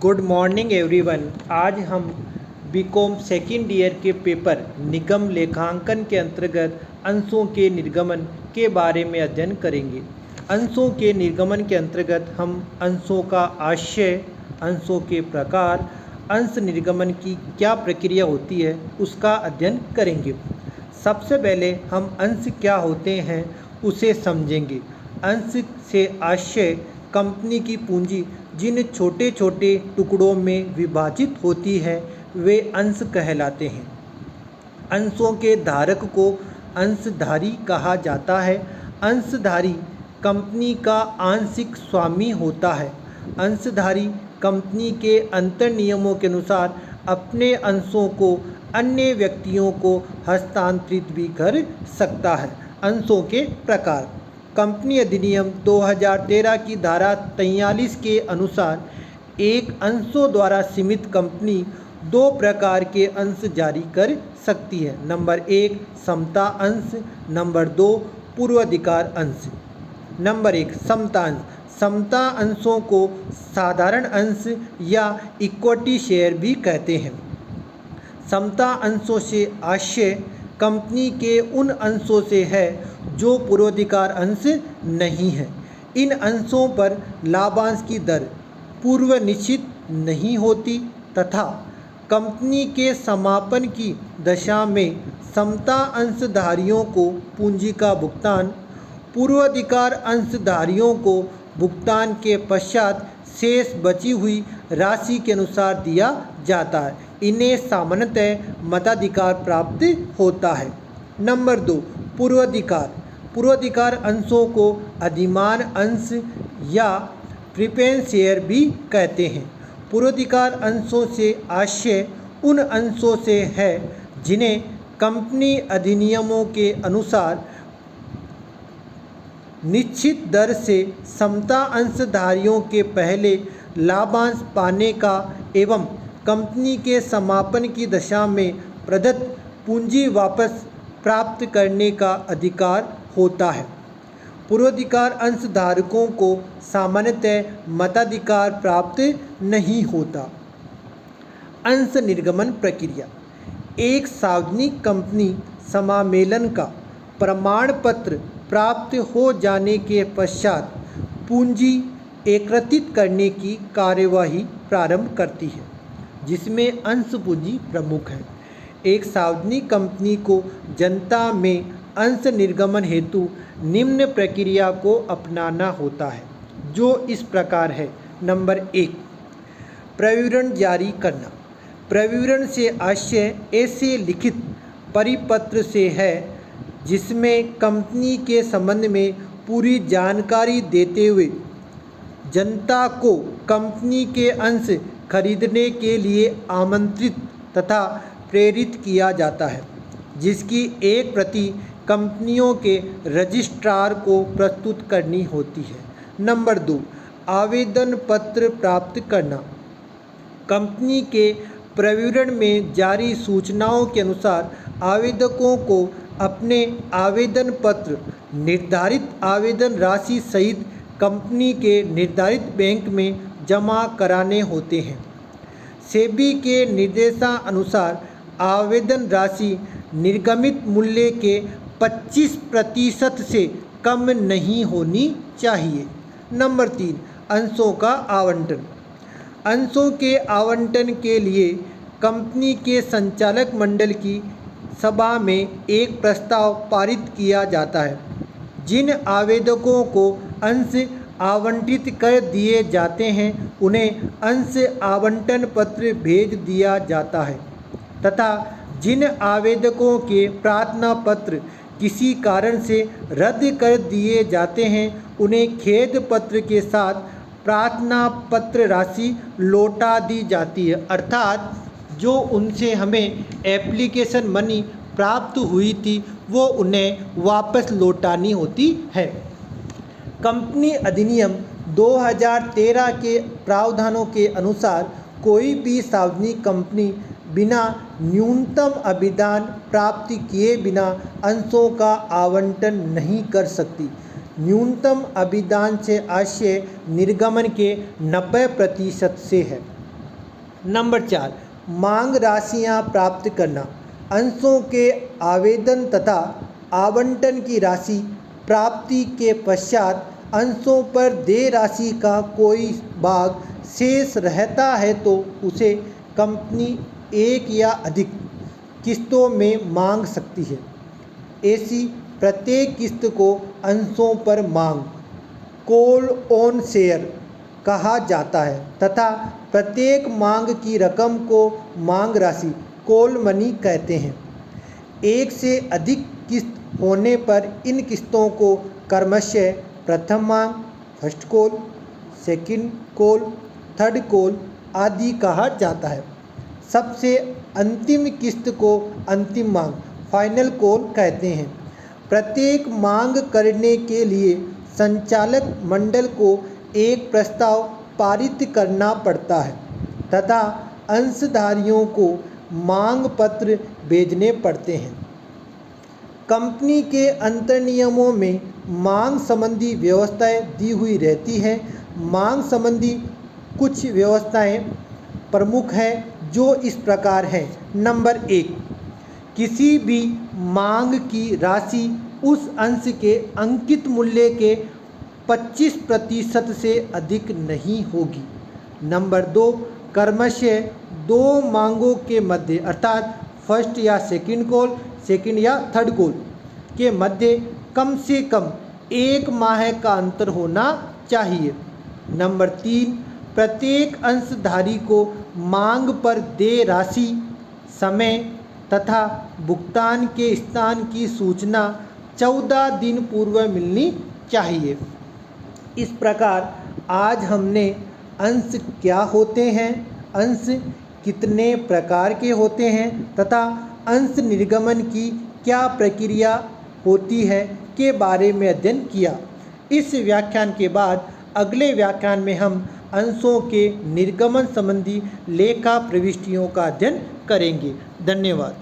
Good morning everyone. आज हम BCom second year के पेपर निगम लेखांकन के अंतर्गत अंशों के निर्गमन के बारे में अध्ययन करेंगे। अंशों के निर्गमन के अंतर्गत हम अंशों का आशय, अंशों के प्रकार, अंश निर्गमन की क्या प्रक्रिया होती है उसका अध्ययन करेंगे। सबसे पहले हम अंश क्या होते हैं उसे समझेंगे। अंश से आशय कंपनी की पूंजी जिन छोटे छोटे टुकड़ों में विभाजित होती है वे अंश कहलाते हैं। अंशों के धारक को अंशधारी कहा जाता है। अंशधारी कंपनी का आंशिक स्वामी होता है। अंशधारी कंपनी के अंतर नियमों के अनुसार अपने अंशों को अन्य व्यक्तियों को हस्तांतरित भी कर सकता है। अंशों के प्रकार। कंपनी अधिनियम 2013 की धारा 43 के अनुसार एक अंशों द्वारा सीमित कंपनी दो प्रकार के अंश जारी कर सकती है। नंबर 1 समता अंश, नंबर 2 पूर्वाधिकार अंश। नंबर 1 समता अंश। समता अंशों को साधारण अंश या इक्विटी शेयर भी कहते हैं। समता अंशों से आशय कंपनी के उन अंशों से है जो पूर्वाधिकार अंश नहीं है। इन अंशों पर लाभांश की दर पूर्व निश्चित नहीं होती तथा कंपनी के समापन की दशा में समता अंशधारियों को पूंजी का भुगतान पूर्वाधिकार अंशधारियों को भुगतान के पश्चात शेष बची हुई राशि के अनुसार दिया जाता है। इन्हें सामान्यतः मताधिकार प्राप्त होता है। नंबर 2 पूर्वाधिकार। पूर्वाधिकार अंशों को अधिमान अंश या प्रीफरेंस शेयर भी कहते हैं। पूर्वाधिकार अंशों से आशय उन अंशों से है जिन्हें कंपनी अधिनियमों के अनुसार निश्चित दर से समता अंशधारियों के पहले लाभांश पाने का एवं कंपनी के समापन की दशा में प्रदत्त पूंजी वापस प्राप्त करने का अधिकार होता है। पूर्वाधिकार अंशधारकों को सामान्यतः मताधिकार प्राप्त नहीं होता। अंश निर्गमन प्रक्रिया। एक सार्वजनिक कंपनी समामेलन का प्रमाण पत्र प्राप्त हो जाने के पश्चात पूंजी एकत्रित करने की कार्यवाही प्रारंभ करती है जिसमें अंश पूंजी प्रमुख है। एक सार्वजनिक कंपनी को जनता में अंश निर्गमन हेतु निम्न प्रक्रिया को अपनाना होता है जो इस प्रकार है। नंबर 1 प्रविवरण जारी करना। प्रविवरण से आशय ऐसे लिखित परिपत्र से है जिसमें कंपनी के संबंध में पूरी जानकारी देते हुए जनता को कंपनी के अंश खरीदने के लिए आमंत्रित तथा प्रेरित किया जाता है, जिसकी एक प्रति कंपनियों के रजिस्ट्रार को प्रस्तुत करनी होती है। नंबर 2 आवेदन पत्र प्राप्त करना। कंपनी के प्रविवरण में जारी सूचनाओं के अनुसार आवेदकों को अपने आवेदन पत्र निर्धारित आवेदन राशि सहित कंपनी के निर्धारित बैंक में जमा कराने होते हैं। सेबी के निर्देशानुसार आवेदन राशि निर्गमित मूल्य के 25% से कम नहीं होनी चाहिए। नंबर 3 अंशों का आवंटन। अंशों के आवंटन के लिए कंपनी के संचालक मंडल की सभा में एक प्रस्ताव पारित किया जाता है। जिन आवेदकों को अंश आवंटित कर दिए जाते हैं उन्हें अंश आवंटन पत्र भेज दिया जाता है तथा जिन आवेदकों के प्रार्थना पत्र किसी कारण से रद्द कर दिए जाते हैं उन्हें खेद पत्र के साथ प्रार्थना पत्र राशि लौटा दी जाती है। अर्थात जो उनसे हमें एप्लीकेशन मनी प्राप्त हुई थी वो उन्हें वापस लौटानी होती है। कंपनी अधिनियम 2013 के प्रावधानों के अनुसार कोई भी सार्वजनिक कंपनी बिना न्यूनतम अभिदान प्राप्ति किए बिना अंशों का आवंटन नहीं कर सकती। न्यूनतम अभिदान से आशय निर्गमन के 90% से है। नंबर 4, मांग राशियां प्राप्त करना। अंशों के आवेदन तथा आवंटन की राशि प्राप्ति के पश्चात अंशों पर देय राशि का कोई भाग शेष रहता है तो उसे कंपनी एक या अधिक किस्तों में मांग सकती है। ऐसी प्रत्येक किस्त को अंशों पर मांग कॉल ऑन शेयर कहा जाता है तथा प्रत्येक मांग की रकम को मांग राशि कॉल मनी कहते हैं। एक से अधिक किस्त होने पर इन किस्तों को क्रमशः प्रथम मांग first call, second call, third call आदि कहा जाता है। सबसे अंतिम किस्त को अंतिम मांग फाइनल कॉल कहते हैं। प्रत्येक मांग करने के लिए संचालक मंडल को एक प्रस्ताव पारित करना पड़ता है तथा अंशधारियों को मांग पत्र भेजने पड़ते हैं। कंपनी के अंतर्नियमों में मांग संबंधी व्यवस्थाएं दी हुई रहती हैं। मांग संबंधी कुछ व्यवस्थाएं प्रमुख हैं जो इस प्रकार हैं। नंबर 1, किसी भी मांग की राशि उस अंश के अंकित मूल्य के 25% से अधिक नहीं होगी। नंबर 2, क्रमशः दो मांगों के मध्य अर्थात फर्स्ट या सेकंड कॉल, सेकंड या थर्ड कॉल के मध्य कम से कम 1 माह का अंतर होना चाहिए। नंबर 3, प्रत्येक अंशधारी को मांग पर देय राशि, समय तथा भुगतान के स्थान की सूचना 14 दिन पूर्व मिलनी चाहिए। इस प्रकार आज हमने अंश क्या होते हैं, अंश कितने प्रकार के होते हैं तथा अंश निर्गमन की क्या प्रक्रिया होती है के बारे में अध्ययन किया। इस व्याख्यान के बाद अगले व्याख्यान में हम अंशों के निर्गमन संबंधी लेखा प्रविष्टियों का अध्ययन करेंगे। धन्यवाद।